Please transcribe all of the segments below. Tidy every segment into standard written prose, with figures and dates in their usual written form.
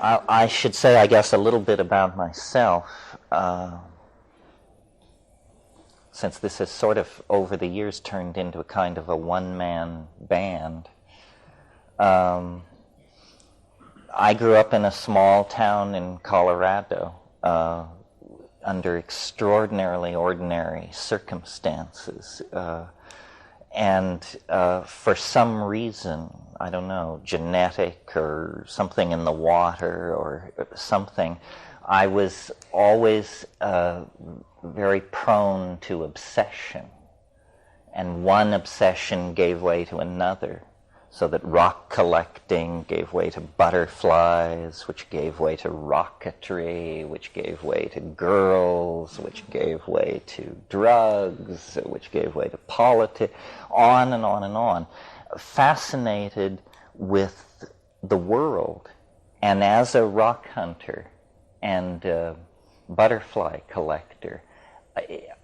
I should say, I guess, a little bit about myself, since this has sort of, over the years, turned into a kind of a one-man band. I grew up in a small town in Colorado under extraordinarily ordinary circumstances. And for some reason, I don't know, genetic or something in the water or something, I was always very prone to obsession. And one obsession gave way to another, so that rock collecting gave way to butterflies, which gave way to rocketry, which gave way to girls, which gave way to drugs, which gave way to politics, on and on and on. Fascinated with the world. And as a rock hunter and a butterfly collector,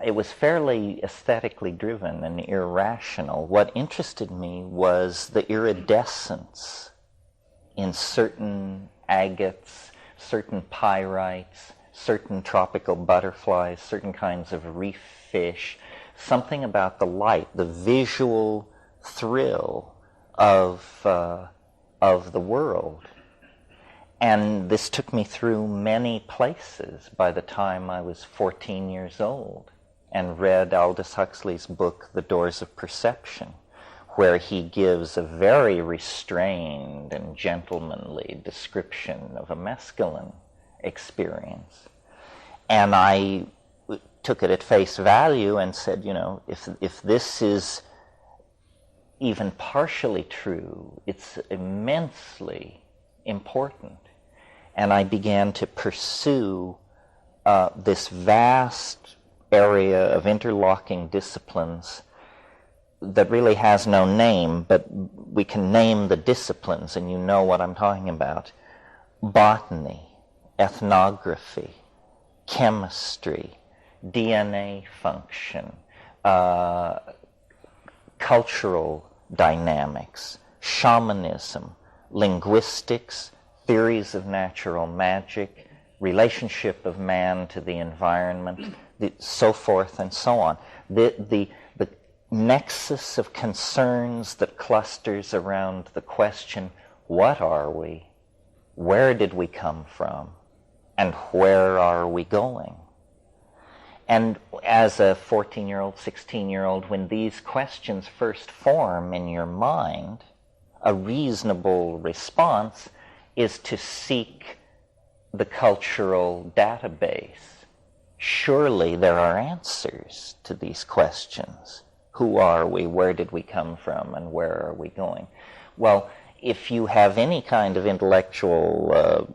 it was fairly aesthetically driven and irrational. What interested me was the iridescence in certain agates, certain pyrites, certain tropical butterflies, certain kinds of reef fish, something about the light, the visual thrill of the world. And this took me through many places by the time I was 14 years old and read Aldous Huxley's book, The Doors of Perception, where he gives a very restrained and gentlemanly description of a mescaline experience. And I took it at face value and said, you know, if this is even partially true, it's immensely important. And I began to pursue this vast area of interlocking disciplines that really has no name, but we can name the disciplines, and you know what I'm talking about. Botany, ethnography, chemistry, DNA function, cultural dynamics, shamanism, linguistics, theories of natural magic, relationship of man to the environment, so forth and so on. The nexus of concerns that clusters around the question, what are we? Where did we come from? And where are we going? And as a 14-year-old, 16-year-old, when these questions first form in your mind, a reasonable response is to seek the cultural database. Surely there are answers to these questions. Who are we? Where did we come from? And where are we going? Well, if you have any kind of intellectual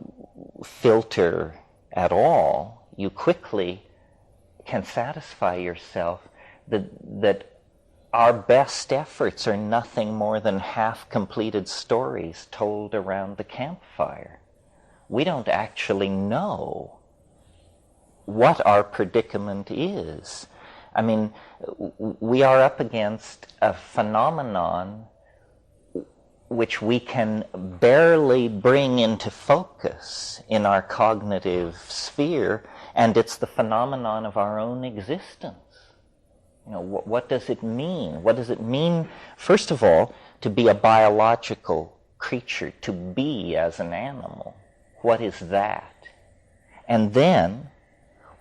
filter at all, you quickly can satisfy yourself that our best efforts are nothing more than half-completed stories told around the campfire. We don't actually know what our predicament is. I mean, we are up against a phenomenon which we can barely bring into focus in our cognitive sphere, and it's the phenomenon of our own existence. You know, what does it mean? What does it mean, first of all, to be a biological creature, to be as an animal? What is that? And then,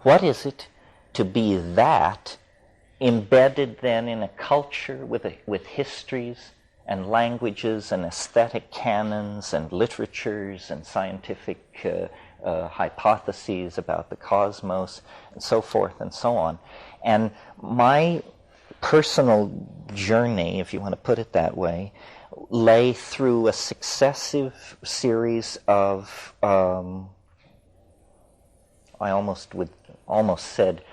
what is it to be that embedded then in a culture with histories and languages and aesthetic canons and literatures and scientific hypotheses about the cosmos and so forth and so on? And my personal journey, if you want to put it that way, lay through a successive series of, I almost said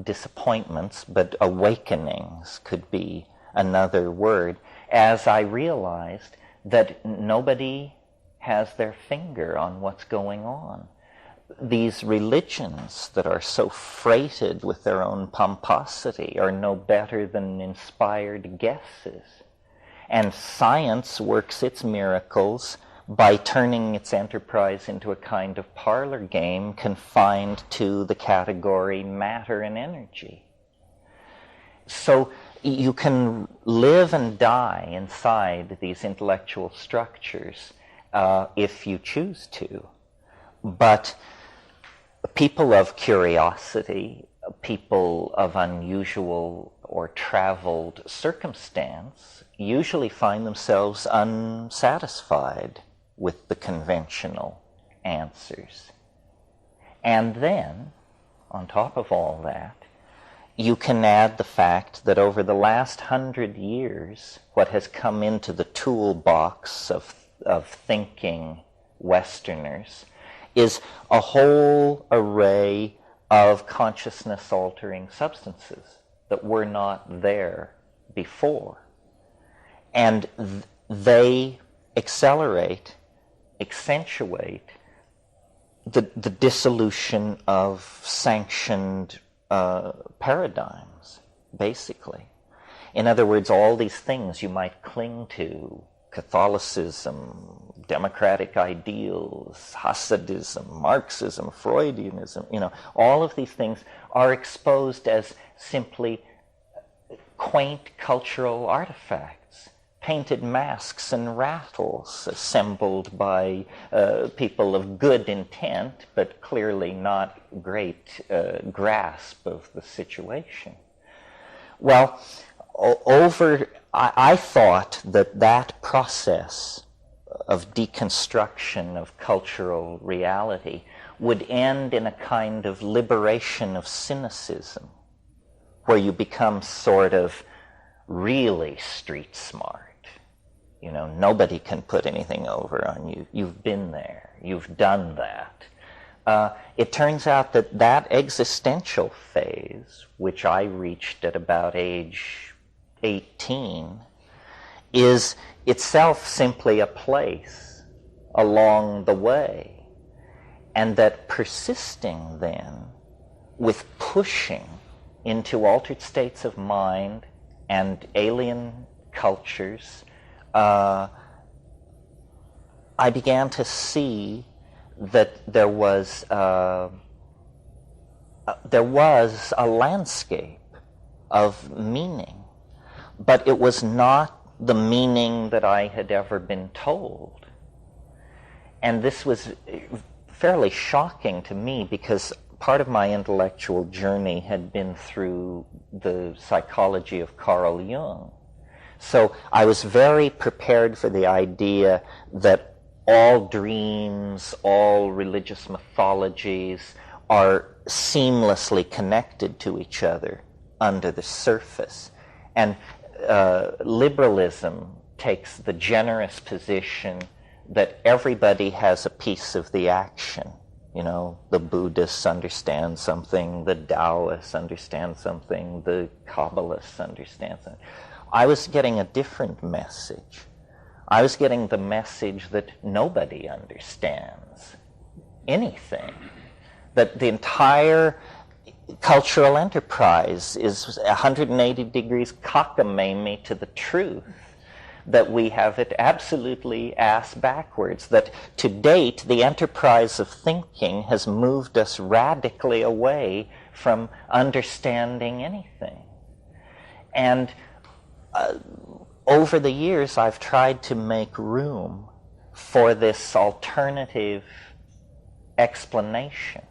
disappointments, but awakenings could be another word, as I realized that nobody has their finger on what's going on. These religions that are so freighted with their own pomposity are no better than inspired guesses. And science works its miracles by turning its enterprise into a kind of parlor game confined to the category matter and energy. So you can live and die inside these intellectual structures if you choose to. But people of curiosity, people of unusual or traveled circumstance, usually find themselves unsatisfied with the conventional answers. And then, on top of all that, you can add the fact that over the last 100 years, what has come into the toolbox of thinking Westerners is a whole array of consciousness-altering substances that were not there before. And they accelerate, accentuate the dissolution of sanctioned paradigms, basically. In other words, all these things you might cling to, Catholicism, democratic ideals, Hasidism, Marxism, Freudianism, all of these things are exposed as simply quaint cultural artifacts, painted masks and rattles assembled by people of good intent, but clearly not great grasp of the situation. Well, I thought that process of deconstruction of cultural reality would end in a kind of liberation of cynicism, where you become sort of really street smart. Nobody can put anything over on you. You've been there. You've done that. It turns out that existential phase, which I reached at about age 18, is itself simply a place along the way, and that persisting then with pushing into altered states of mind and alien cultures, I began to see that there was a landscape of meaning, but it was not the meaning that I had ever been told. And this was fairly shocking to me, because part of my intellectual journey had been through the psychology of Carl Jung. So I was very prepared for the idea that all dreams, all religious mythologies are seamlessly connected to each other under the surface. And liberalism takes the generous position that everybody has a piece of the action. The Buddhists understand something, the Taoists understand something, the Kabbalists understand something. I was getting a different message. I was getting the message that nobody understands anything, that the entire cultural enterprise is 180 degrees cockamamie to the truth, that we have it absolutely ass backwards, that to date the enterprise of thinking has moved us radically away from understanding anything. And over the years I've tried to make room for this alternative explanation.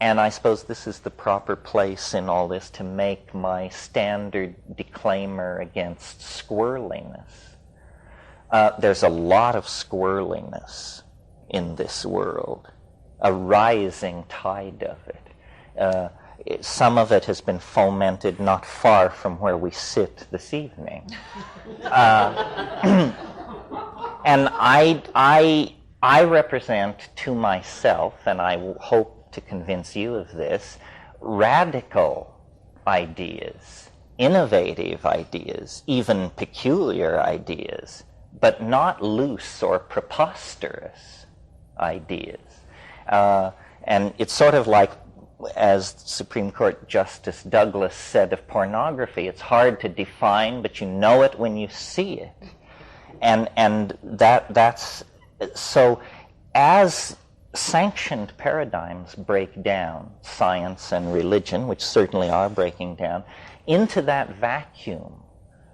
And I suppose this is the proper place in all this to make my standard disclaimer against squirreliness. There's a lot of squirreliness in this world, a rising tide of it. Some of it has been fomented not far from where we sit this evening. And I represent to myself, and I hope to convince you of this, radical ideas, innovative ideas, even peculiar ideas, but not loose or preposterous ideas. And it's sort of like, as Supreme Court Justice Douglas said of pornography, it's hard to define, but you know it when you see it. And that's So as sanctioned paradigms break down, science and religion, which certainly are breaking down, into that vacuum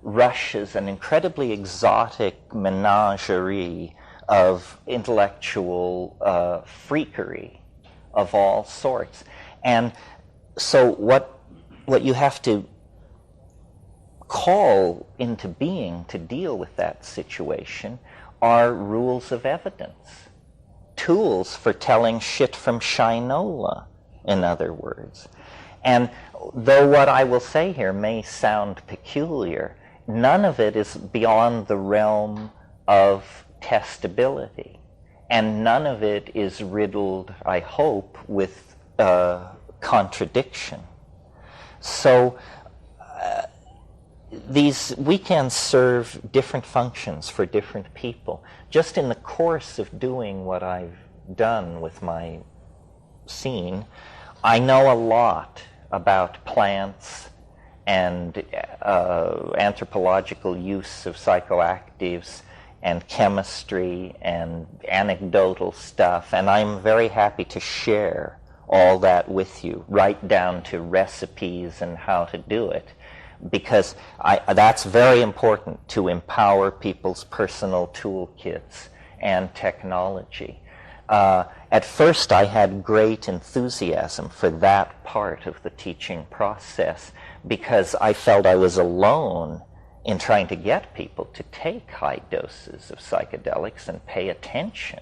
rushes an incredibly exotic menagerie of intellectual freakery of all sorts. And so what you have to call into being to deal with that situation are rules of evidence, tools for telling shit from shinola, in other words. And though what I will say here may sound peculiar, none of it is beyond the realm of testability. And none of it is riddled, I hope, with contradiction. So these weekends serve different functions for different people. Just in the course of doing what I've done with my scene, I know a lot about plants and anthropological use of psychoactives and chemistry and anecdotal stuff, and I'm very happy to share all that with you, right down to recipes and how to do it, because that's very important, to empower people's personal toolkits and technology. At first I had great enthusiasm for that part of the teaching process because I felt I was alone in trying to get people to take high doses of psychedelics and pay attention,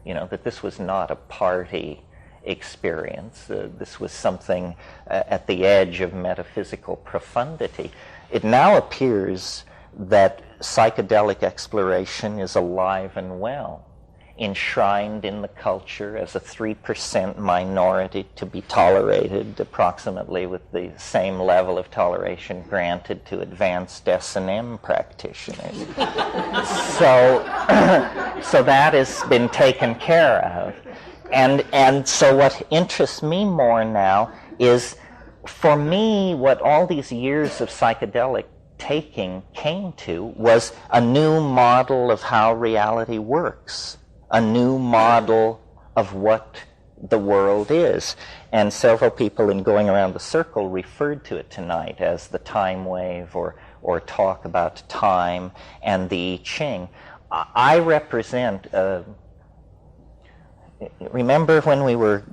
that this was not a party experience. This was something at the edge of metaphysical profundity. It now appears that psychedelic exploration is alive and well, enshrined in the culture as a 3% minority to be tolerated approximately with the same level of toleration granted to advanced S&M practitioners. So that has been taken care of. And so what interests me more now is, for me, what all these years of psychedelic taking came to was a new model of how reality works, a new model of what the world is. And several people in Going Around the Circle referred to it tonight as the time wave, or talk about time and the I Ching. I represent, remember when we were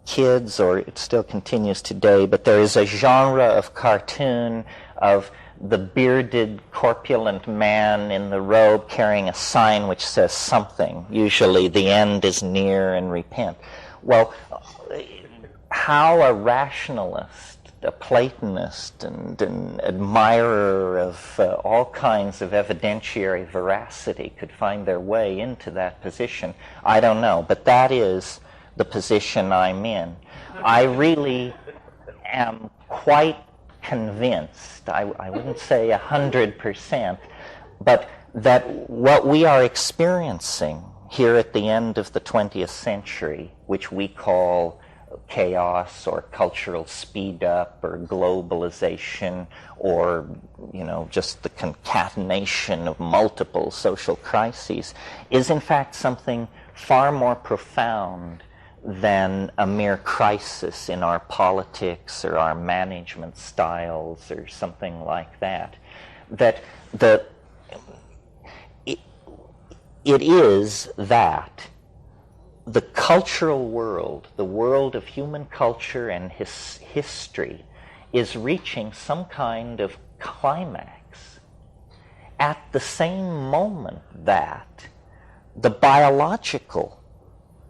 kids, or it still continues today, but there is a genre of cartoon of the bearded, corpulent man in the robe carrying a sign which says something, usually "the end is near and repent." Well, how a rationalist, a Platonist, and an admirer of all kinds of evidentiary veracity could find their way into that position, I don't know, but that is the position I'm in. I really am quite convinced, I wouldn't say 100%, but that what we are experiencing here at the end of the 20th century, which we call chaos or cultural speed up or globalization or just the concatenation of multiple social crises, is in fact something far more profound than a mere crisis in our politics or our management styles or something like that. That it is that the cultural world, the world of human culture and history, is reaching some kind of climax at the same moment that the biological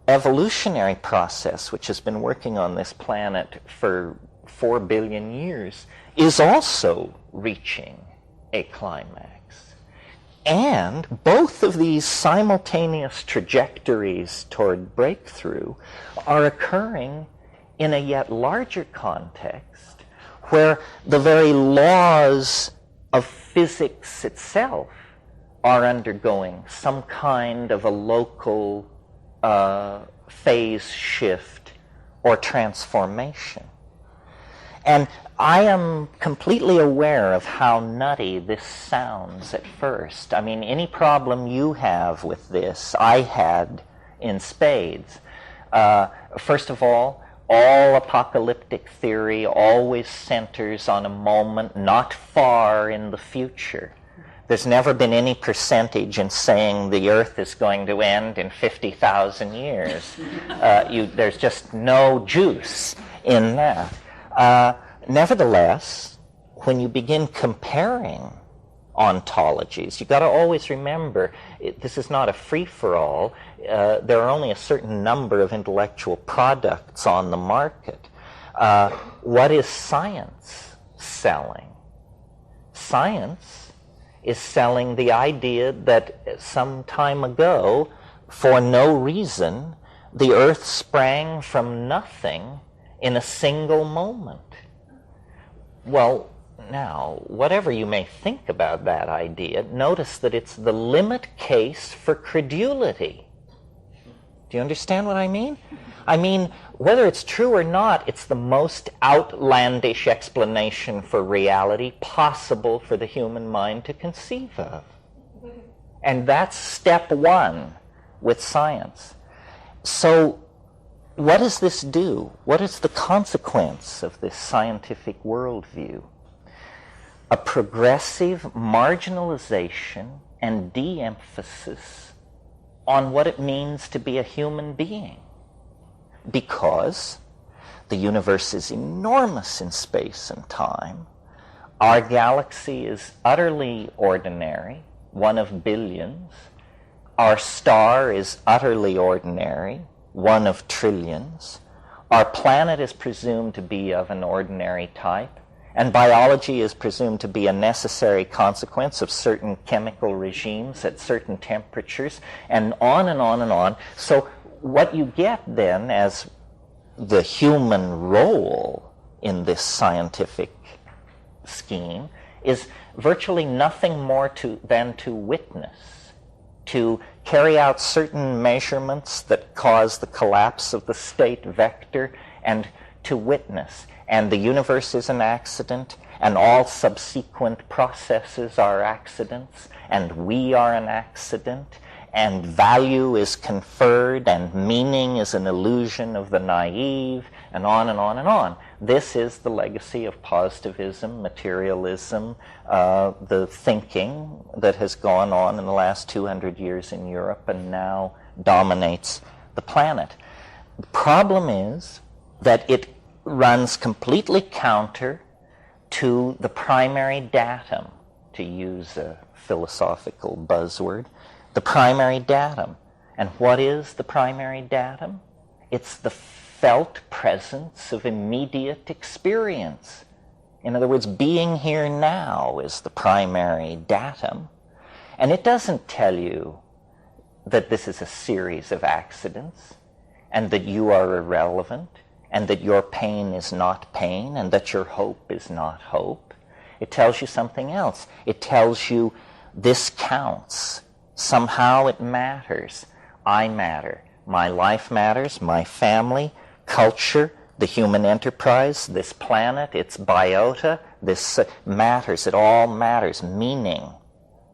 evolutionary process, which has been working on this planet for 4 billion years, is also reaching a climax. And both of these simultaneous trajectories toward breakthrough are occurring in a yet larger context where the very laws of physics itself are undergoing some kind of a local phase shift or transformation. And I am completely aware of how nutty this sounds at first. I mean, any problem you have with this, I had in spades. First of all apocalyptic theory always centers on a moment not far in the future. There's never been any percentage in saying the Earth is going to end in 50,000 years. There's just no juice in that. Nevertheless, when you begin comparing ontologies, you've got to always remember this is not a free-for-all. There are only a certain number of intellectual products on the market. What is science selling? Science is selling the idea that some time ago, for no reason, the Earth sprang from nothing in a single moment. Well, now, whatever you may think about that idea, notice that it's the limit case for credulity. Do you understand what I mean? I mean, whether it's true or not, it's the most outlandish explanation for reality possible for the human mind to conceive of. And that's step one with science. So, what does this do? What is the consequence of this scientific worldview? A progressive marginalization and de-emphasis on what it means to be a human being. Because the universe is enormous in space and time. Our galaxy is utterly ordinary, one of billions. Our star is utterly ordinary, one of trillions. Our planet is presumed to be of an ordinary type. And biology is presumed to be a necessary consequence of certain chemical regimes at certain temperatures, and on and on and on. So what you get then as the human role in this scientific scheme is virtually nothing more than to witness, to carry out certain measurements that cause the collapse of the state vector, and to witness. And the universe is an accident, and all subsequent processes are accidents, and we are an accident, and value is conferred, and meaning is an illusion of the naive, and on and on and on. This is the legacy of positivism, materialism, the thinking that has gone on in the last 200 years in Europe and now dominates the planet. The problem is that it runs completely counter to the primary datum, to use a philosophical buzzword, the primary datum. And what is the primary datum? It's the felt presence of immediate experience. In other words, being here now is the primary datum. And it doesn't tell you that this is a series of accidents, and that you are irrelevant, and that your pain is not pain, and that your hope is not hope. It tells you something else. It tells you this counts. Somehow it matters. I matter. My life matters, my family, culture, the human enterprise, this planet, its biota, this matters. It all matters. Meaning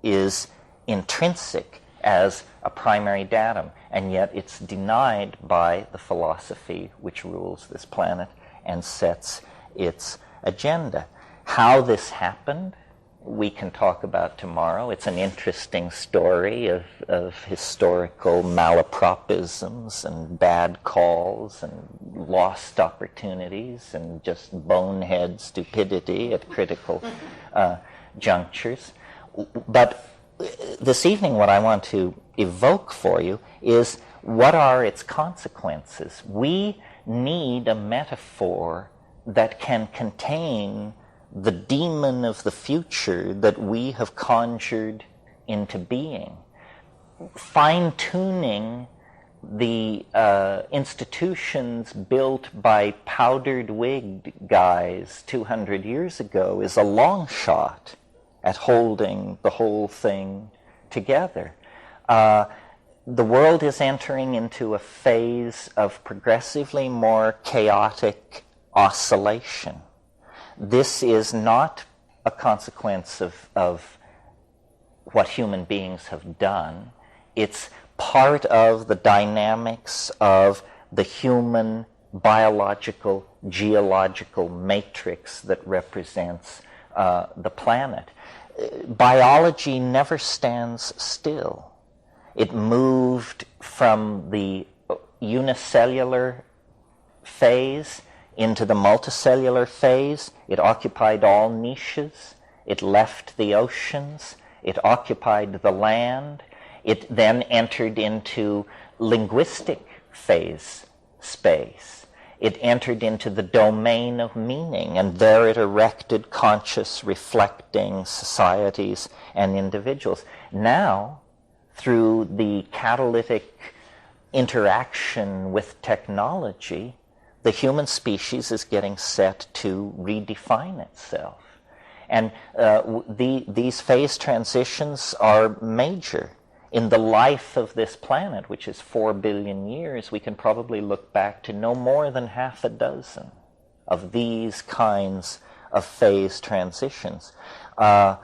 is intrinsic as a primary datum, and yet it's denied by the philosophy which rules this planet and sets its agenda. How this happened, we can talk about tomorrow. It's an interesting story of historical malapropisms and bad calls and lost opportunities and just bonehead stupidity at critical junctures. But this evening, what I want to evoke for you is what are its consequences. We need a metaphor that can contain the demon of the future that we have conjured into being. Fine-tuning the institutions built by powdered-wigged guys 200 years ago is a long shot at holding the whole thing together. The world is entering into a phase of progressively more chaotic oscillation. this is not a consequence of what human beings have done. It's part of the dynamics of the human biological, geological matrix that represents the planet. Biology never stands still. It moved from the unicellular phase into the multicellular phase. It occupied all niches. It left the oceans. It occupied the land. It then entered into linguistic phase space. It entered into the domain of meaning, and there it erected conscious, reflecting societies and individuals. Now, through the catalytic interaction with technology, the human species is getting set to redefine itself. And these phase transitions are major. In the life of this planet, which is 4 billion years, we can probably look back to no more than half a dozen of these kinds of phase transitions. Well,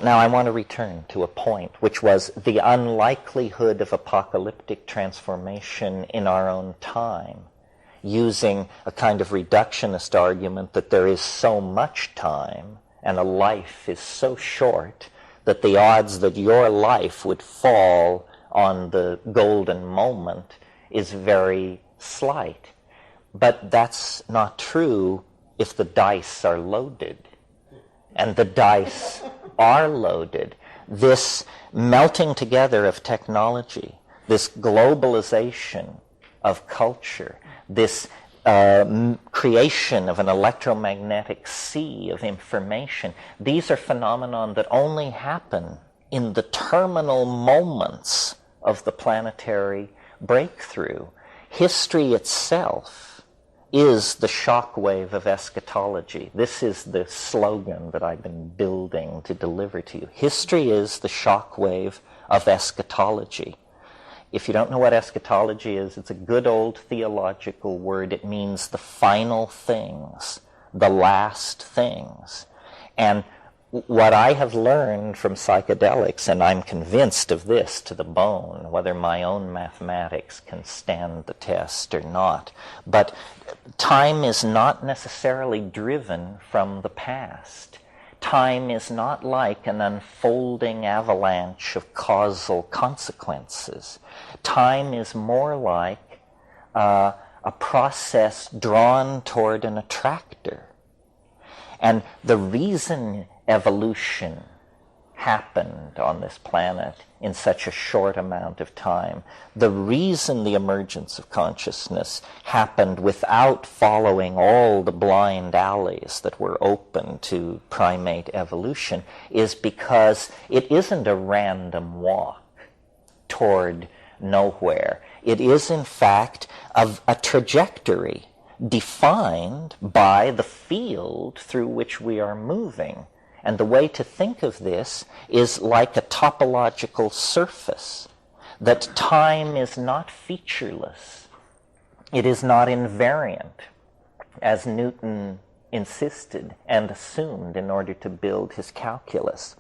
now I want to return to a point, which was the unlikelihood of apocalyptic transformation in our own time, using a kind of reductionist argument that there is so much time and a life is so short that the odds that your life would fall on the golden moment is very slight. But that's not true if the dice are loaded. And the dice are loaded. This melting together of technology, this globalization of culture, this creation of an electromagnetic sea of information, these are phenomena that only happen in the terminal moments of the planetary breakthrough. History itself is the shockwave of eschatology. This is the slogan that I've been building to deliver to you. History is the shockwave of eschatology. If you don't know what eschatology is, it's a good old theological word. It means the final things, the last things. And what I have learned from psychedelics, and I'm convinced of this to the bone, whether my own mathematics can stand the test or not, but time is not necessarily driven from the past. Time is not like an unfolding avalanche of causal consequences. Time is more like a process drawn toward an attractor. And the reason evolution happened on this planet in such a short amount of time, the reason the emergence of consciousness happened without following all the blind alleys that were open to primate evolution, is because it isn't a random walk toward nowhere. It is, in fact, a trajectory defined by the field through which we are moving. And the way to think of this is like a topological surface, that time is not featureless. It is not invariant, as Newton insisted and assumed in order to build his calculus.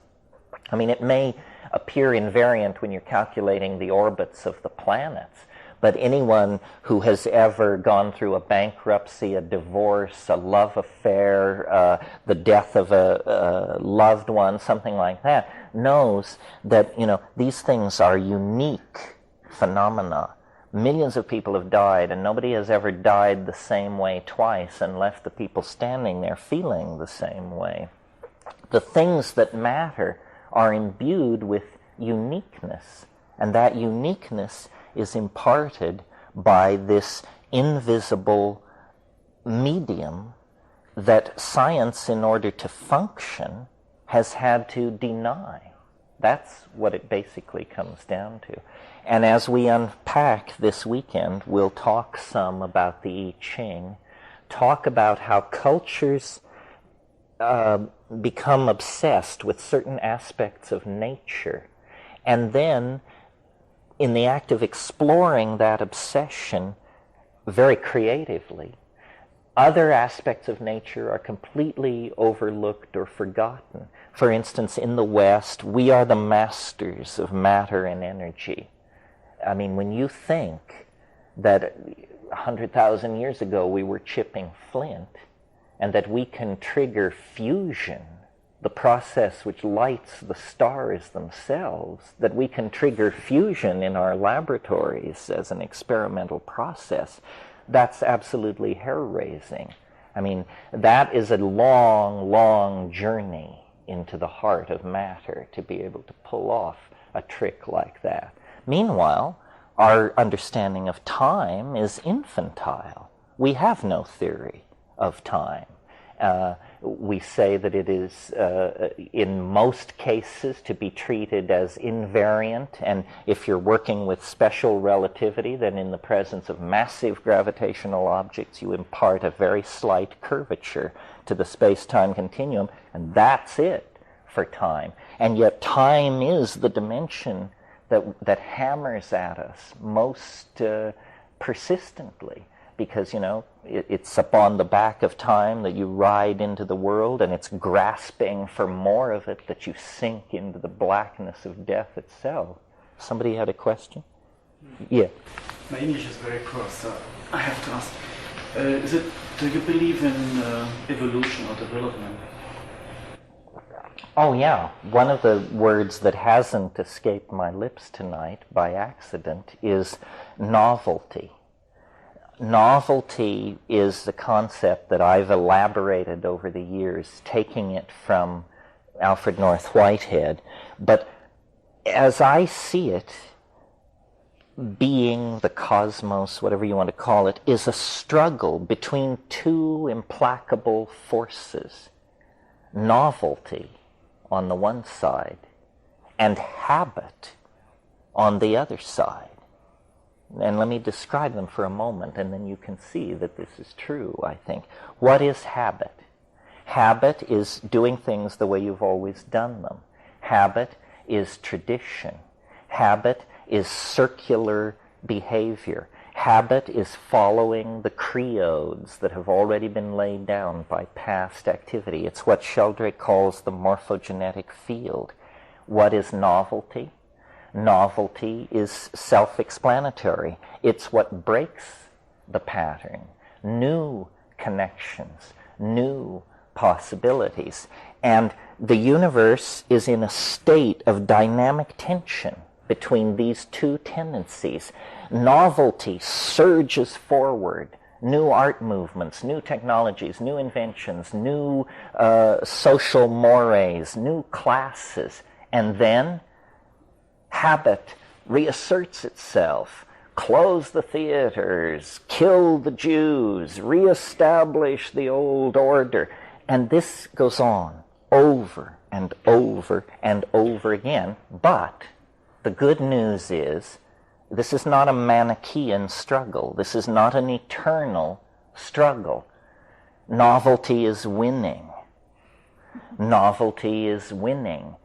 I mean, it may appear invariant when you're calculating the orbits of the planets, but anyone who has ever gone through a bankruptcy, a divorce, a love affair, the death of a loved one, something like that, knows that, these things are unique phenomena. Millions of people have died, and nobody has ever died the same way twice and left the people standing there feeling the same way. The things that matter are imbued with uniqueness, and that uniqueness is imparted by this invisible medium that science, in order to function, has had to deny. That's what it basically comes down to. And as we unpack this weekend, we'll talk some about the I Ching, talk about how cultures become obsessed with certain aspects of nature, and then in the act of exploring that obsession very creatively, Other aspects of nature are completely overlooked or forgotten. For instance, in the West, we are the masters of matter and energy. I mean, when you think that 100,000 years ago we were chipping flint, and that we can trigger fusion, the process which lights the stars themselves, that we can trigger fusion in our laboratories as an experimental process, that's absolutely hair-raising. I mean, that is a long, long journey into the heart of matter to be able to pull off a trick like that. Meanwhile, our understanding of time is infantile. We have no theory of time. We say that it is, in most cases, to be treated as invariant, and if you're working with special relativity, then in the presence of massive gravitational objects, you impart a very slight curvature to the space-time continuum, and that's it for time. And yet time is the dimension that hammers at us most persistently. Because, you know, it's upon the back of time that you ride into the world, and it's grasping for more of it that you sink into the blackness of death itself. Somebody had a question? Yeah. My English is very poor, so I have to ask. Do you believe in evolution or development? Oh, yeah. One of the words that hasn't escaped my lips tonight by accident is novelty. Novelty is the concept that I've elaborated over the years, taking it from Alfred North Whitehead. But as I see it, being, the cosmos, whatever you want to call it, is a struggle between two implacable forces. Novelty on the one side and habit on the other side. And let me describe them for a moment, and then you can see that this is true, I think. What is habit? Habit is doing things the way you've always done them. Habit is tradition. Habit is circular behavior. Habit is following the creodes that have already been laid down by past activity. It's what Sheldrake calls the morphogenetic field. What is novelty? Novelty is self-explanatory. It's what breaks the pattern. New connections, new possibilities. And the universe is in a state of dynamic tension between these two tendencies. Novelty surges forward. New art movements, new technologies, new inventions, new social mores, new classes. And then habit reasserts itself. Close the theaters, kill the Jews, reestablish the old order. And this goes on over and over and over again. But the good news is, this is not a Manichaean struggle. This is not an eternal struggle. Novelty is winning. Novelty is winning,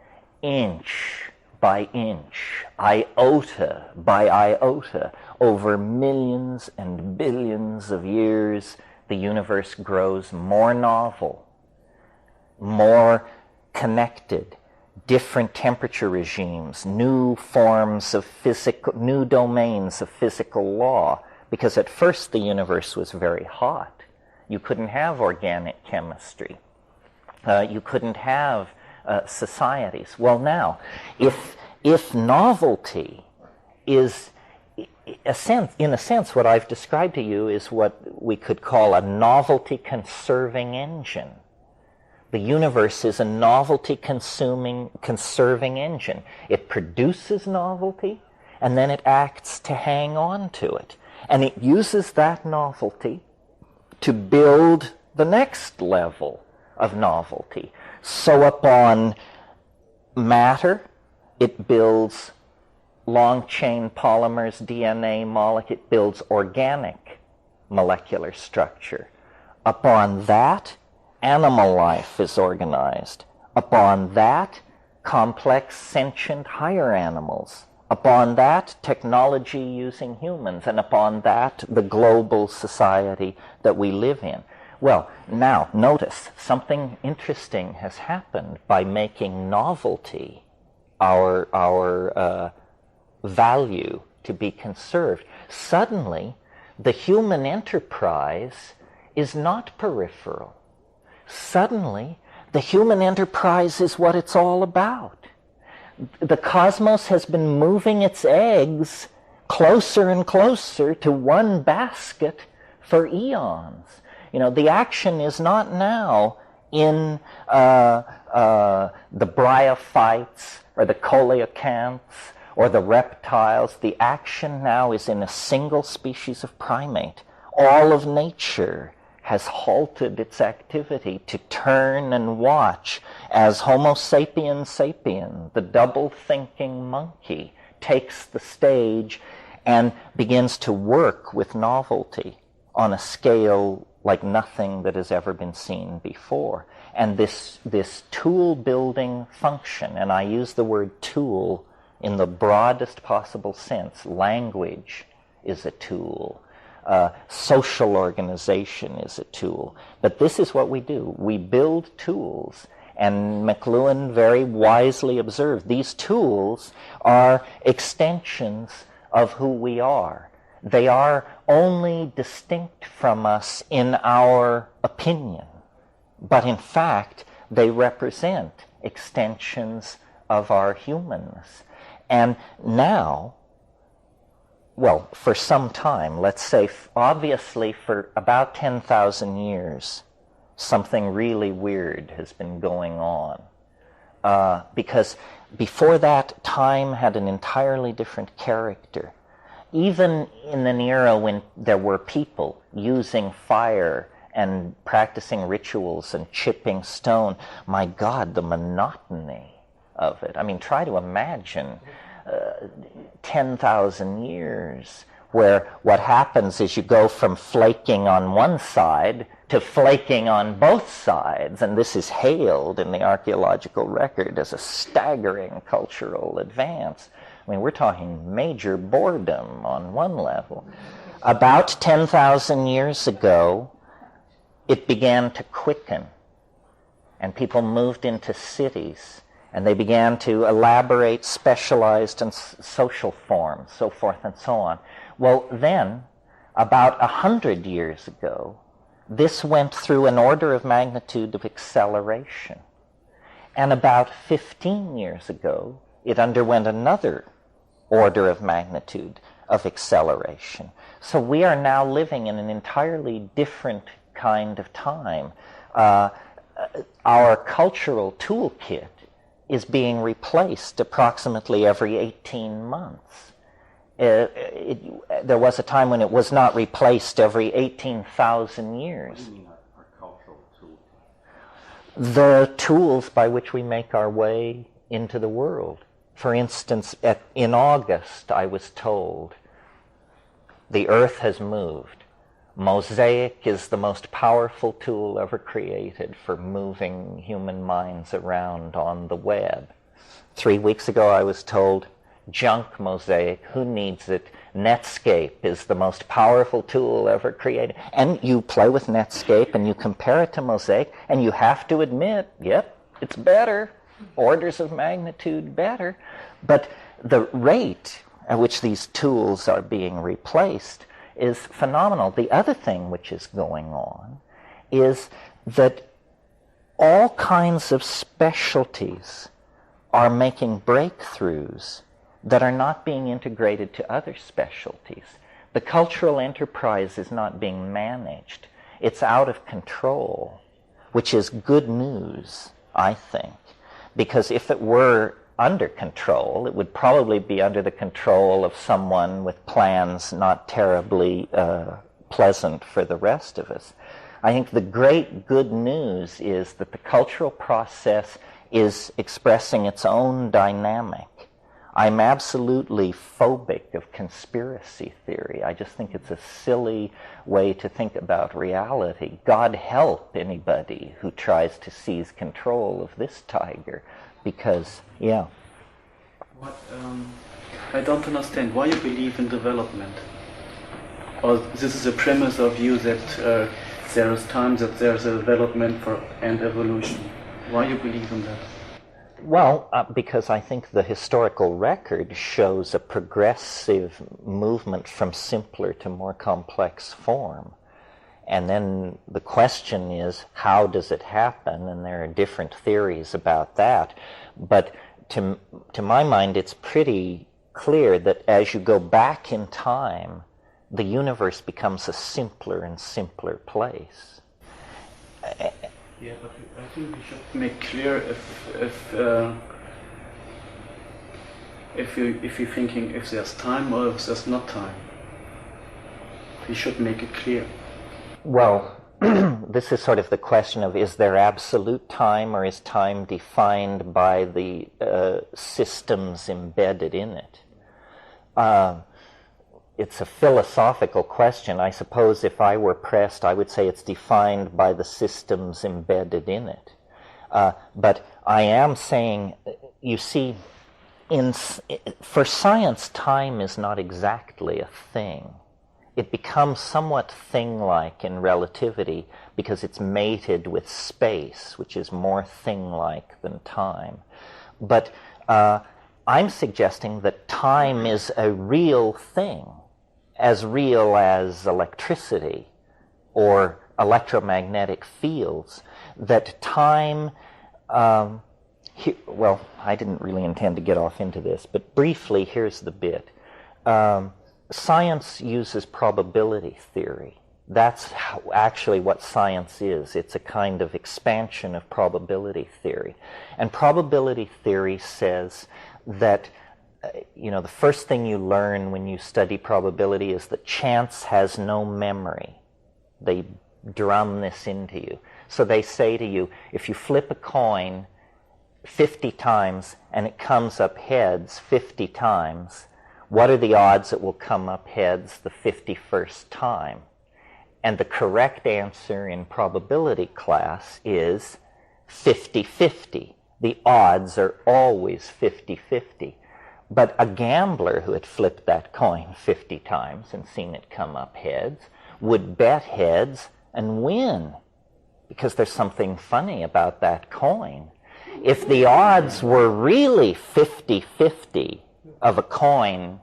inch by inch, iota by iota. Over millions and billions of years, the universe grows more novel, more connected, different temperature regimes, new forms of physical, new domains of physical law. Because at first the universe was very hot. You couldn't have organic chemistry. You couldn't have societies. Well, now, if novelty is, in a sense, what I've described to you is what we could call a novelty-conserving engine. The universe is a novelty-conserving engine. It produces novelty, and then it acts to hang on to it. And it uses that novelty to build the next level of novelty. So upon matter, it builds long-chain polymers, DNA molecule. It builds organic molecular structure. Upon that, animal life is organized. Upon that, complex, sentient, higher animals. Upon that, technology using humans. And upon that, the global society that we live in. Well, now, notice, something interesting has happened by making novelty our value to be conserved. Suddenly, the human enterprise is not peripheral. Suddenly, the human enterprise is what it's all about. The cosmos has been moving its eggs closer and closer to one basket for eons. You know, the action is not now in the bryophytes or the coelacanths or the reptiles. The action now is in a single species of primate. All of nature has halted its activity to turn and watch as Homo sapiens sapien, the double-thinking monkey, takes the stage and begins to work with novelty on a scale like nothing that has ever been seen before. And this tool-building function, and I use the word tool in the broadest possible sense. Language is a tool. Social organization is a tool. But this is what we do. We build tools. And McLuhan very wisely observed, these tools are extensions of who we are. They are only distinct from us in our opinion. But in fact, they represent extensions of our humanness. And now, well, for some time, let's say, obviously for about 10,000 years, something really weird has been going on. Because before that, time had an entirely different character. Even in an era when there were people using fire and practicing rituals and chipping stone, my God, the monotony of it. I mean, try to imagine 10,000 years where what happens is you go from flaking on one side to flaking on both sides, and this is hailed in the archaeological record as a staggering cultural advance. I mean, we're talking major boredom on one level. About 10,000 years ago, it began to quicken, and people moved into cities, and they began to elaborate specialized and social forms, so forth and so on. Well, then, about 100 years ago, this went through an order of magnitude of acceleration. And about 15 years ago, it underwent another order of magnitude of acceleration. So we are now living in an entirely different kind of time. Our cultural toolkit is being replaced approximately every 18 months. There was a time when it was not replaced every 18,000 years. What do you mean our cultural toolkit? The tools by which we make our way into the world. For instance, in August, I was told, the earth has moved. Mosaic is the most powerful tool ever created for moving human minds around on the web. 3 weeks ago, I was told, junk mosaic, who needs it? Netscape is the most powerful tool ever created. And you play with Netscape and you compare it to Mosaic, and you have to admit, yep, it's better. Orders of magnitude better. But the rate at which these tools are being replaced is phenomenal. The other thing which is going on is that all kinds of specialties are making breakthroughs that are not being integrated to other specialties. The cultural enterprise is not being managed. It's out of control, which is good news, I think. Because if it were under control, it would probably be under the control of someone with plans not terribly pleasant for the rest of us. I think the great good news is that the cultural process is expressing its own dynamic. I'm absolutely phobic of conspiracy theory. I just think it's a silly way to think about reality. God help anybody who tries to seize control of this tiger, because, yeah. What, I don't understand why you believe in development. Or this is a premise of you that there is time, that there's a development and evolution. Why you believe in that? Well, because I think the historical record shows a progressive movement from simpler to more complex form. And then the question is, how does it happen? And there are different theories about that. But to my mind, it's pretty clear that as you go back in time, the universe becomes a simpler and simpler place. Yeah, but I think we should make clear if you're thinking if there's time or if there's not time. We should make it clear. Well, this is sort of the question of, is there absolute time, or is time defined by the systems embedded in it? It's a philosophical question. I suppose if I were pressed, I would say it's defined by the systems embedded in it. But I am saying, you see, for science, time is not exactly a thing. It becomes somewhat thing-like in relativity because it's mated with space, which is more thing-like than time. But I'm suggesting that time is a real thing, as real as electricity or electromagnetic fields, that time, well, I didn't really intend to get off into this, but briefly, here's the bit. Science uses probability theory. That's actually what science is. It's a kind of expansion of probability theory. And probability theory says that the first thing you learn when you study probability is that chance has no memory. They drum this into you. So they say to you, if you flip a coin 50 times and it comes up heads 50 times, what are the odds it will come up heads the 51st time? And the correct answer in probability class is 50-50. The odds are always 50-50. But a gambler who had flipped that coin 50 times and seen it come up heads would bet heads and win, because there's something funny about that coin. If the odds were really 50-50 of a coin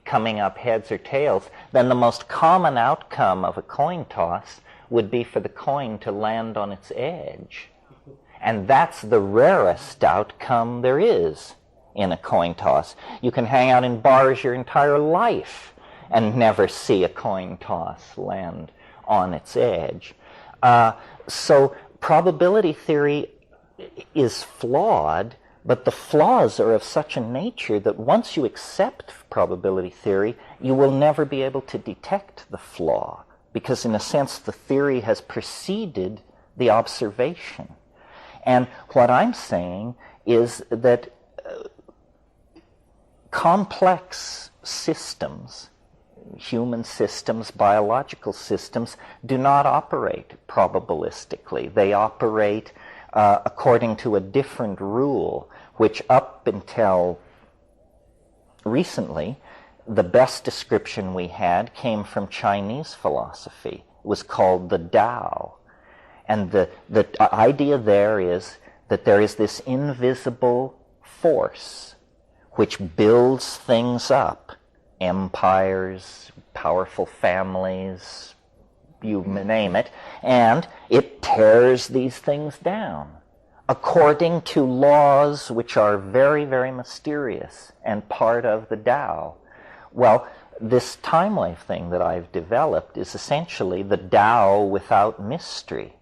coming up heads or tails, then the most common outcome of a coin toss would be for the coin to land on its edge. And that's the rarest outcome there is in a coin toss. You can hang out in bars your entire life and never see a coin toss land on its edge. So probability theory is flawed, but the flaws are of such a nature that once you accept probability theory, you will never be able to detect the flaw, because in a sense the theory has preceded the observation. And what I'm saying is that complex systems, human systems, biological systems, do not operate probabilistically. They operate according to a different rule, which up until recently, the best description we had came from Chinese philosophy. It was called the Tao. And the idea there is that there is this invisible force which builds things up, empires, powerful families, you name it, and it tears these things down according to laws which are very, very mysterious and part of the Tao. Well, this time wave thing that I've developed is essentially the Tao without mystery.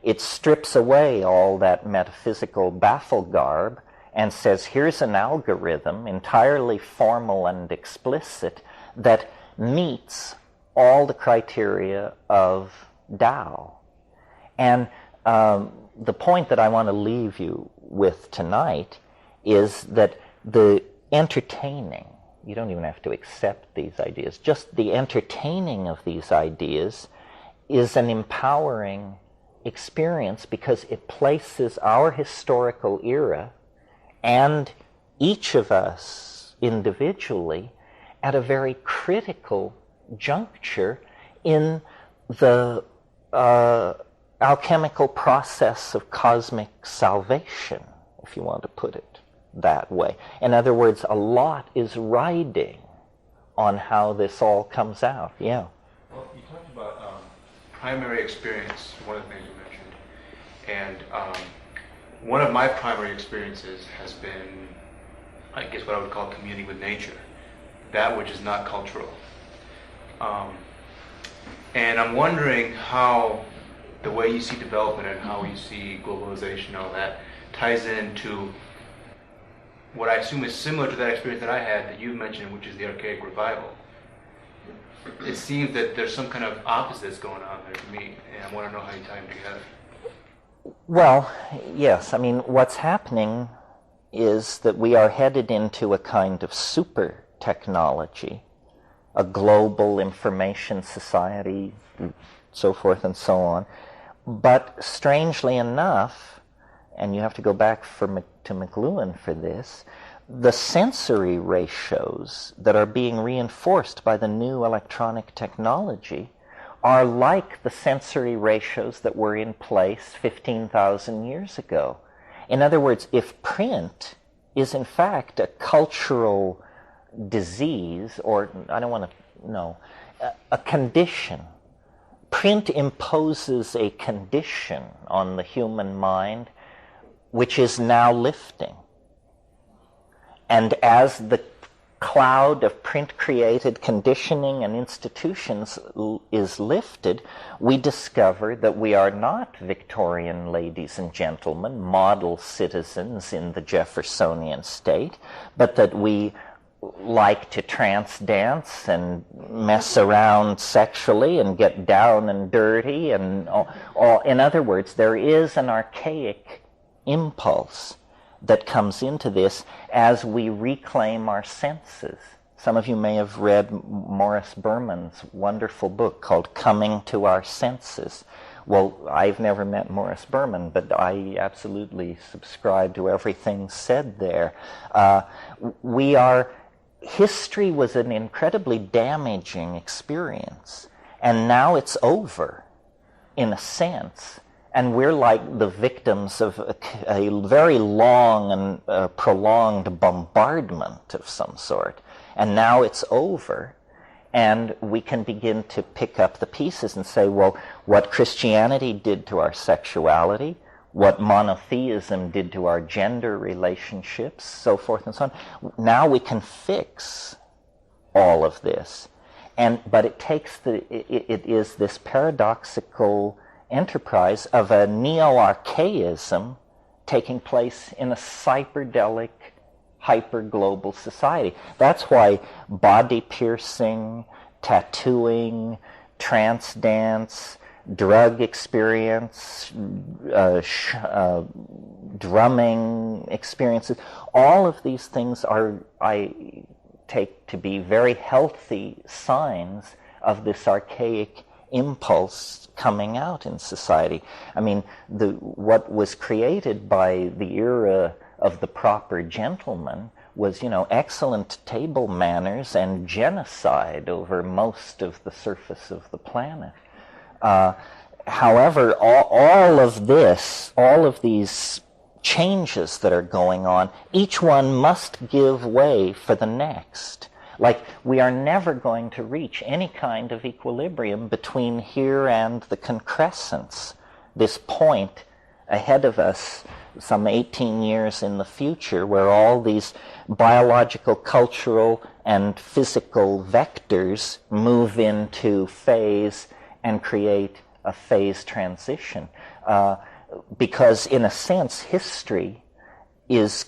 It strips away all that metaphysical baffle garb and says, here's an algorithm, entirely formal and explicit, that meets all the criteria of Tao. And the point that I want to leave you with tonight is that the entertaining, you don't even have to accept these ideas, just the entertaining of these ideas is an empowering experience, because it places our historical era and each of us individually at a very critical juncture in the alchemical process of cosmic salvation, if you want to put it that way. In other words, a lot is riding on how this all comes out. Yeah. Well, you talked about primary experience, one of the things you mentioned, and one of my primary experiences has been, I guess, what I would call communing with nature, that which is not cultural. And I'm wondering how the way you see development and how you see globalization and all that ties into what I assume is similar to that experience that I had that you mentioned, which is the archaic revival. It seems that there's some kind of opposites going on there to me, and I want to know how you tie them together. Well, yes. I mean, what's happening is that we are headed into a kind of super technology, a global information society, so forth and so on. But strangely enough, and you have to go back to McLuhan for this, the sensory ratios that are being reinforced by the new electronic technology are like the sensory ratios that were in place 15,000 years ago. In other words, if print is in fact a cultural disease, or I don't want to, no, a condition, print imposes a condition on the human mind which is now lifting. And as the cloud of print-created conditioning and institutions is lifted, we discover that we are not Victorian ladies and gentlemen, model citizens in the Jeffersonian state, but that we like to trance dance and mess around sexually and get down and dirty and all. In other words, there is an archaic impulse that comes into this as we reclaim our senses. Some of you may have read Morris Berman's wonderful book called Coming to Our Senses. Well, I've never met Morris Berman, but I absolutely subscribe to everything said there. History was an incredibly damaging experience, and now it's over, in a sense. And we're like the victims of a very long and prolonged bombardment of some sort. And now it's over, and we can begin to pick up the pieces and say, well, what Christianity did to our sexuality, what monotheism did to our gender relationships, so forth and so on. Now we can fix all of this. But it takes it is this paradoxical enterprise of a neo-archaism taking place in a cyberdelic, hyper-global society. That's why body piercing, tattooing, trance dance, drug experience, drumming experiences, all of these things are, I take to be very healthy signs of this archaic impulse coming out in society. I mean, what was created by the era of the proper gentleman was, excellent table manners and genocide over most of the surface of the planet. However, all of these changes that are going on, each one must give way for the next. Like, we are never going to reach any kind of equilibrium between here and the concrescence, this point ahead of us, some 18 years in the future, where all these biological, cultural, and physical vectors move into phase and create a phase transition. Because, in a sense, history is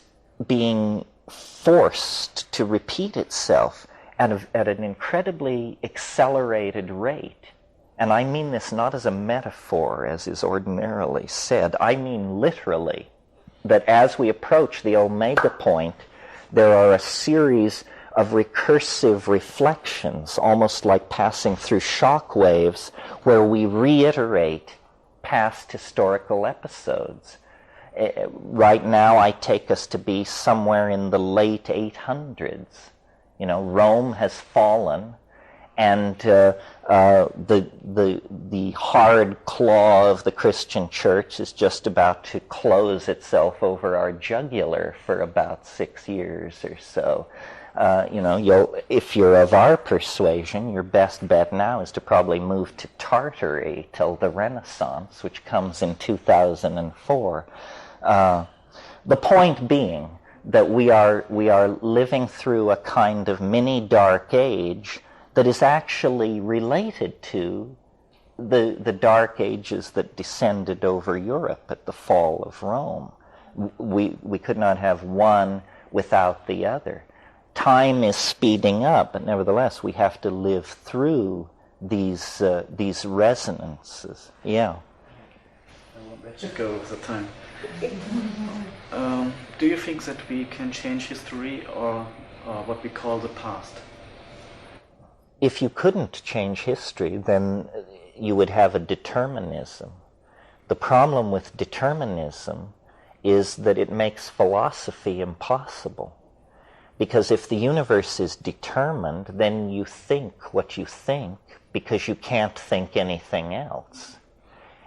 being forced to repeat itself at an incredibly accelerated rate. And I mean this not as a metaphor, as is ordinarily said. I mean literally, that as we approach the omega point, there are a series of recursive reflections, almost like passing through shock waves, where we reiterate past historical episodes. Right now, I take us to be somewhere in the late 800s. Rome has fallen, and the hard claw of the Christian church is just about to close itself over our jugular for about 6 years or so. If you're of our persuasion, your best bet now is to probably move to Tartary till the Renaissance, which comes in 2004. The point being that we are living through a kind of mini dark age that is actually related to the dark ages that descended over Europe at the fall of Rome. We could not have one without the other. Time is speeding up, but nevertheless we have to live through these resonances. Yeah. I won't let you go with the time. Do you think that we can change history or what we call the past? If you couldn't change history, then you would have a determinism. The problem with determinism is that it makes philosophy impossible. Because if the universe is determined, then you think what you think because you can't think anything else.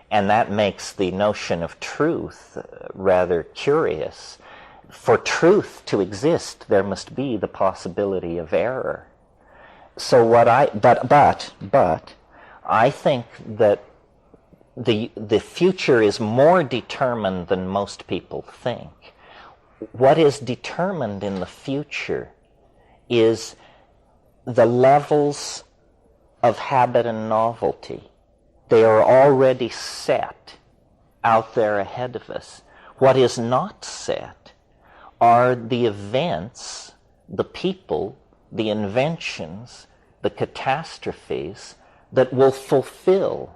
And that makes the notion of truth rather curious. For truth to exist, there must be the possibility of error. So but I think that the future is more determined than most people think. What is determined in the future is the levels of habit and novelty. They are already set out there ahead of us. What is not set are the events, the people, the inventions, the catastrophes that will fulfill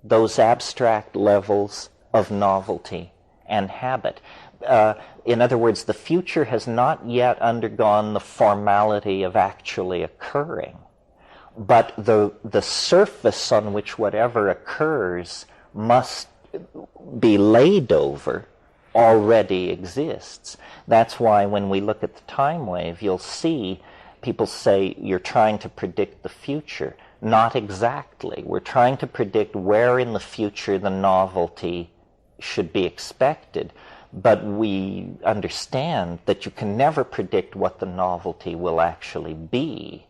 those abstract levels of novelty and habit. In other words, the future has not yet undergone the formality of actually occurring, but the surface on which whatever occurs must be laid over already exists. That's why when we look at the time wave, you'll see people say you're trying to predict the future. Not exactly. We're trying to predict where in the future the novelty should be expected. But we understand that you can never predict what the novelty will actually be.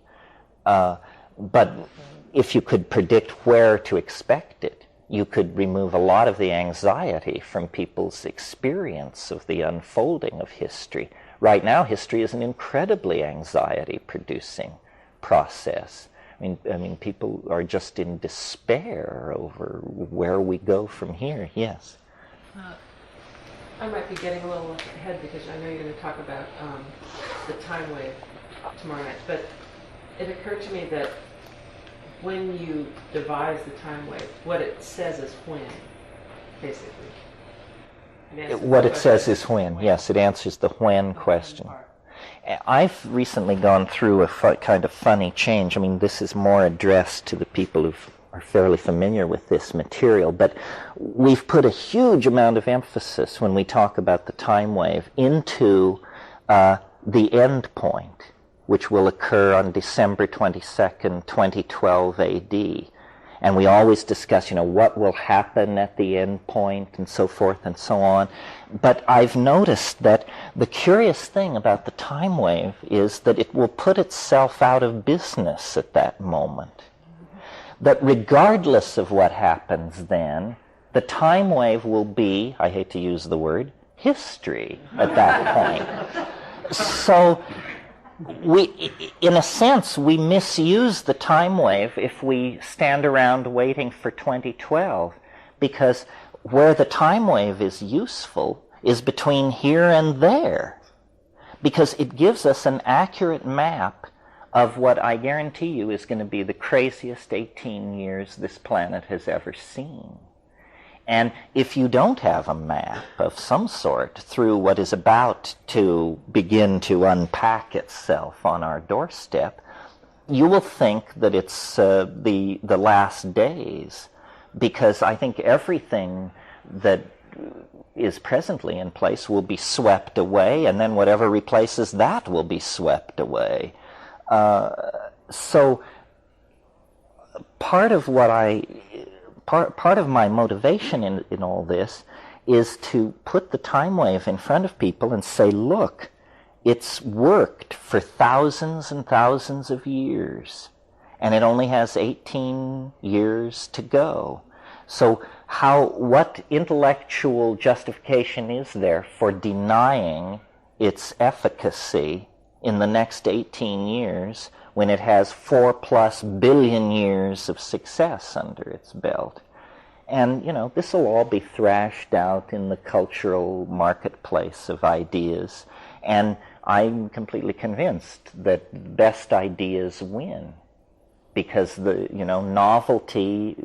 But if you could predict where to expect it, you could remove a lot of the anxiety from people's experience of the unfolding of history. Right now, history is an incredibly anxiety-producing process. I mean, people are just in despair over where we go from here. Yes? I might be getting a little ahead because I know you're going to talk about the time wave tomorrow night, but it occurred to me that when you devise the time wave, what it says is when, basically. What it says is when, yes, it answers the when question. I've recently gone through a kind of funny change. I mean, this is more addressed to the people who are fairly familiar with this material, but we've put a huge amount of emphasis when we talk about the time wave into the end point, which will occur on December 22nd, 2012 AD. And we always discuss, what will happen at the end point and so forth and so on. But I've noticed that the curious thing about the time wave is that it will put itself out of business at that moment. That regardless of what happens then, the time wave will be, I hate to use the word, history at that point. So in a sense, we misuse the time wave if we stand around waiting for 2012, because where the time wave is useful is between here and there, because it gives us an accurate map of what I guarantee you is going to be the craziest 18 years this planet has ever seen. And if you don't have a map of some sort through what is about to begin to unpack itself on our doorstep, you will think that it's the last days, because I think everything that is presently in place will be swept away, and then whatever replaces that will be swept away. So part of what part of my motivation in all this is to put the time wave in front of people and say, look, it's worked for thousands and thousands of years, and it only has 18 years to go. So what intellectual justification is there for denying its efficacy in the next 18 years when it has 4+ billion years of success under its belt? And, this will all be thrashed out in the cultural marketplace of ideas. And I'm completely convinced that best ideas win. Because novelty,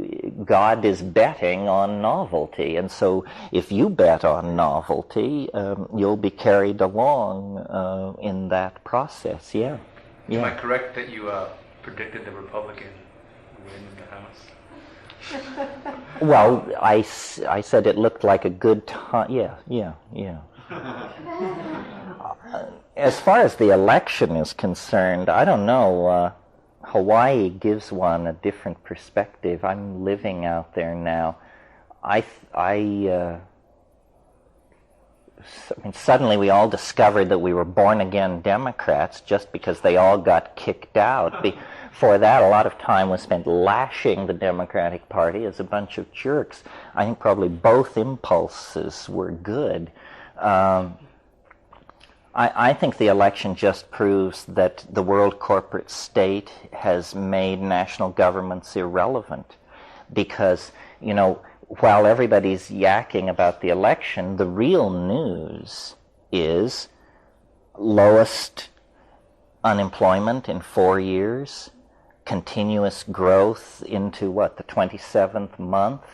God is betting on novelty. And so if you bet on novelty, you'll be carried along in that process, yeah. Am I correct that you predicted the Republican win in the House? Well, I said it looked like a good time. Yeah. As far as the election is concerned, I don't know. Hawaii gives one a different perspective. I'm living out there now. Suddenly we all discovered that we were born-again Democrats just because they all got kicked out. Before that, a lot of time was spent lashing the Democratic Party as a bunch of jerks. I think probably both impulses were good. I think the election just proves that the world corporate state has made national governments irrelevant because, while everybody's yakking about the election, the real news is lowest unemployment in 4 years, continuous growth into, the 27th month.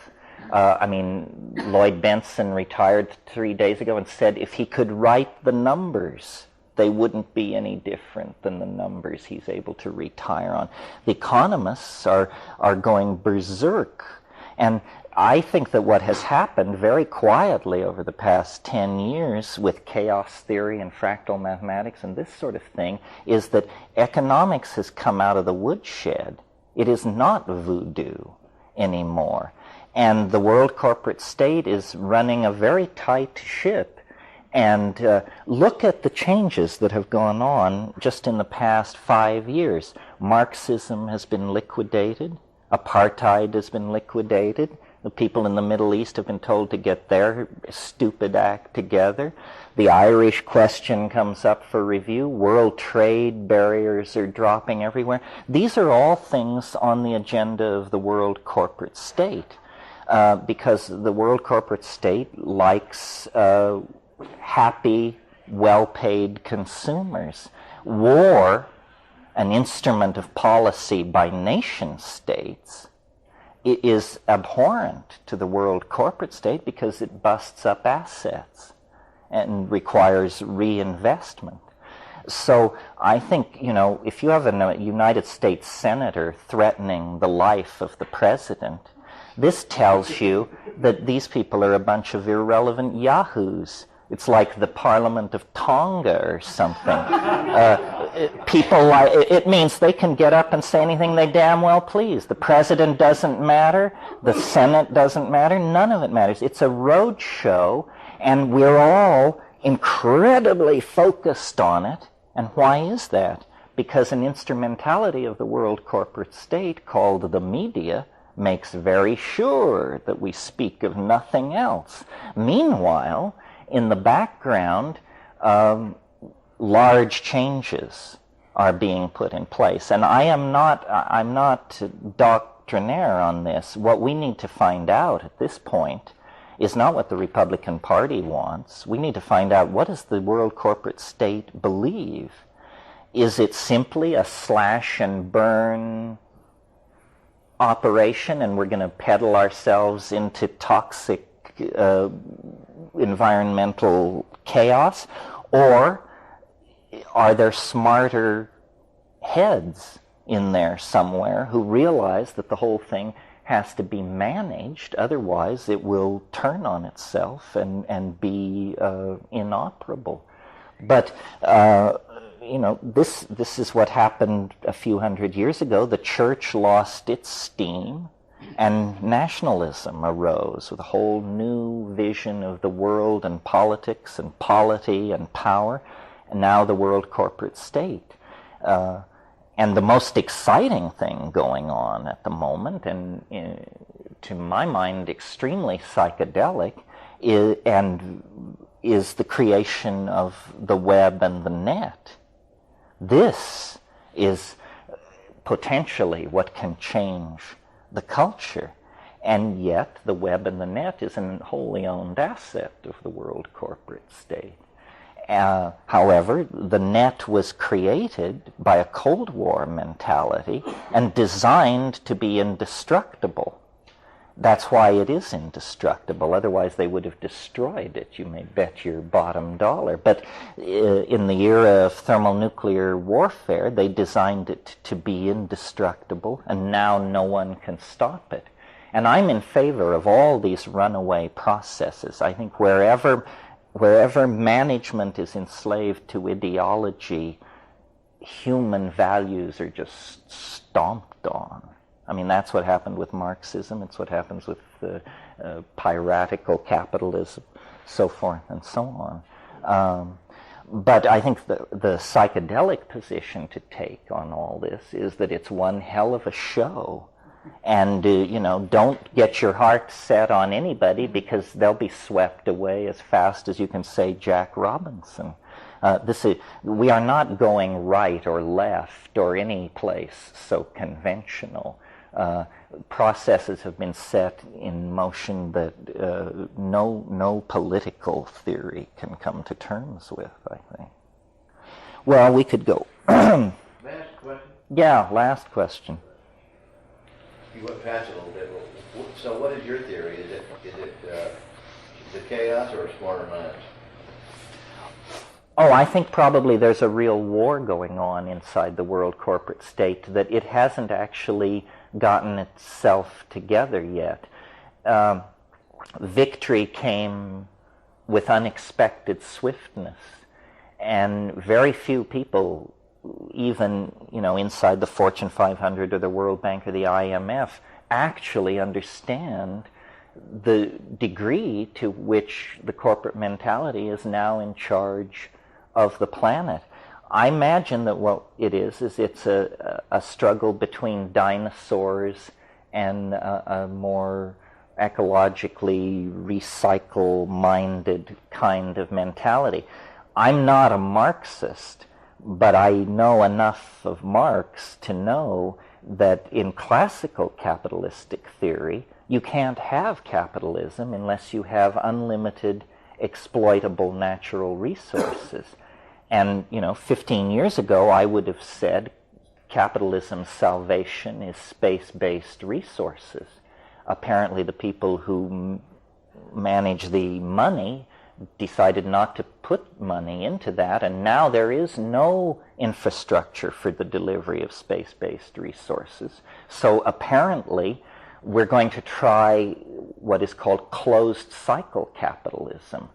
Lloyd Benson retired 3 days ago and said if he could write the numbers, they wouldn't be any different than the numbers he's able to retire on. The economists are going berserk. And I think that what has happened very quietly over the past 10 years with chaos theory and fractal mathematics and this sort of thing is that economics has come out of the woodshed. It is not voodoo anymore. And the world corporate state is running a very tight ship. And look at the changes that have gone on just in the past 5 years. Marxism has been liquidated. Apartheid has been liquidated. The people in the Middle East have been told to get their stupid act together. The Irish question comes up for review. World trade barriers are dropping everywhere. These are all things on the agenda of the world corporate state. Because the world corporate state likes happy, well-paid consumers. War, an instrument of policy by nation states, is abhorrent to the world corporate state because it busts up assets and requires reinvestment. So I think, if you have a United States senator threatening the life of the president, this tells you that these people are a bunch of irrelevant yahoos. It's like the Parliament of Tonga or something. It means they can get up and say anything they damn well please. The president doesn't matter. The Senate doesn't matter. None of it matters. It's a road show, and we're all incredibly focused on it. And why is that? Because an instrumentality of the world corporate state called the media makes very sure that we speak of nothing else. Meanwhile, in the background, large changes are being put in place. And I'm not doctrinaire on this. What we need to find out at this point is not what the Republican Party wants. We need to find out, what does the world corporate state believe? Is it simply a slash and burn operation, and we're going to peddle ourselves into toxic environmental chaos? Or are there smarter heads in there somewhere who realize that the whole thing has to be managed, otherwise it will turn on itself and be inoperable? But this is what happened a few hundred years ago. The church lost its steam, and nationalism arose with a whole new vision of the world and politics and polity and power, and now the world corporate state. And the most exciting thing going on at the moment, and to my mind extremely psychedelic, is the creation of the web and the net. This is potentially what can change the culture, and yet the web and the net is a wholly owned asset of the world corporate state. However, the net was created by a Cold War mentality and designed to be indestructible. That's why it is indestructible. Otherwise, they would have destroyed it. You may bet your bottom dollar. But in the era of thermonuclear warfare, they designed it to be indestructible, and now no one can stop it. And I'm in favor of all these runaway processes. I think wherever management is enslaved to ideology, human values are just stomped on. I mean, that's what happened with Marxism. It's what happens with piratical capitalism, so forth and so on. But I think the psychedelic position to take on all this is that it's one hell of a show. And, don't get your heart set on anybody, because they'll be swept away as fast as you can say Jack Robinson. We are not going right or left or any place so conventional. Processes have been set in motion that no political theory can come to terms with, I think. Well, we could go. Last question. Yeah, last question. You went past it a little bit. So what is your theory? Is it chaos or a smarter mind? Oh, I think probably there's a real war going on inside the world corporate state, that it hasn't actually gotten itself together yet. Victory came with unexpected swiftness, and very few people, even inside the Fortune 500 or the World Bank or the IMF, actually understand the degree to which the corporate mentality is now in charge of the planet. I imagine that what it is it's a struggle between dinosaurs and a more ecologically recycle-minded kind of mentality. I'm not a Marxist, but I know enough of Marx to know that in classical capitalistic theory, you can't have capitalism unless you have unlimited exploitable natural resources. And, 15 years ago, I would have said capitalism's salvation is space-based resources. Apparently, the people who manage the money decided not to put money into that, and now there is no infrastructure for the delivery of space-based resources. So apparently, we're going to try what is called closed cycle capitalism.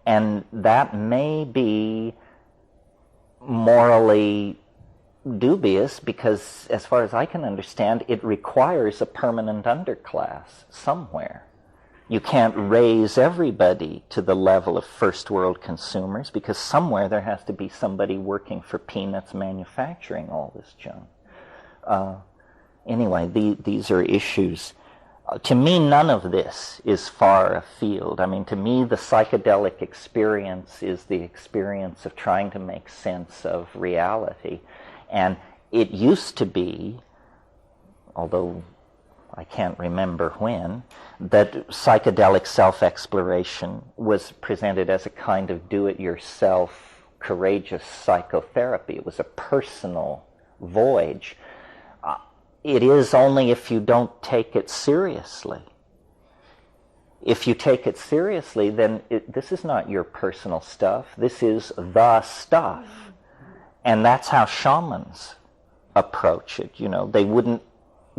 And that may be morally dubious because, as far as I can understand, it requires a permanent underclass somewhere. You can't raise everybody to the level of first world consumers, because somewhere there has to be somebody working for peanuts manufacturing all this junk. Anyway, these are issues. To me, none of this is far afield. I mean, to me, the psychedelic experience is the experience of trying to make sense of reality. And it used to be, although I can't remember when, that psychedelic self-exploration was presented as a kind of do-it-yourself, courageous psychotherapy. It was a personal voyage. It is only if you don't take it seriously. If you take it seriously, then this is not your personal stuff. This is the stuff. And that's how shamans approach it. They wouldn't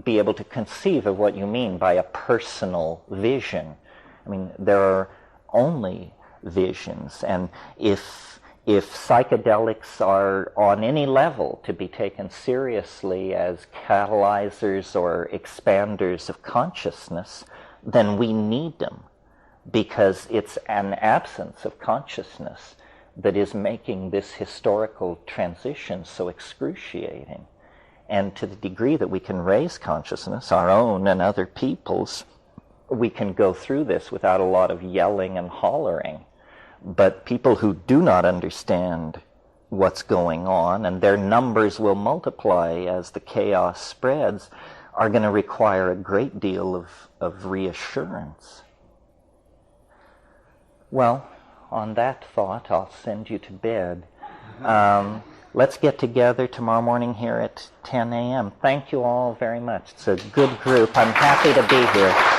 be able to conceive of what you mean by a personal vision. I mean, there are only visions. And if if psychedelics are on any level to be taken seriously as catalyzers or expanders of consciousness, then we need them, because it's an absence of consciousness that is making this historical transition so excruciating. And to the degree that we can raise consciousness, our own and other people's, we can go through this without a lot of yelling and hollering. But people who do not understand what's going on, and their numbers will multiply as the chaos spreads, are going to require a great deal of reassurance. Well, on that thought, I'll send you to bed. Let's get together tomorrow morning here at 10 a.m. Thank you all very much. It's a good group. I'm happy to be here.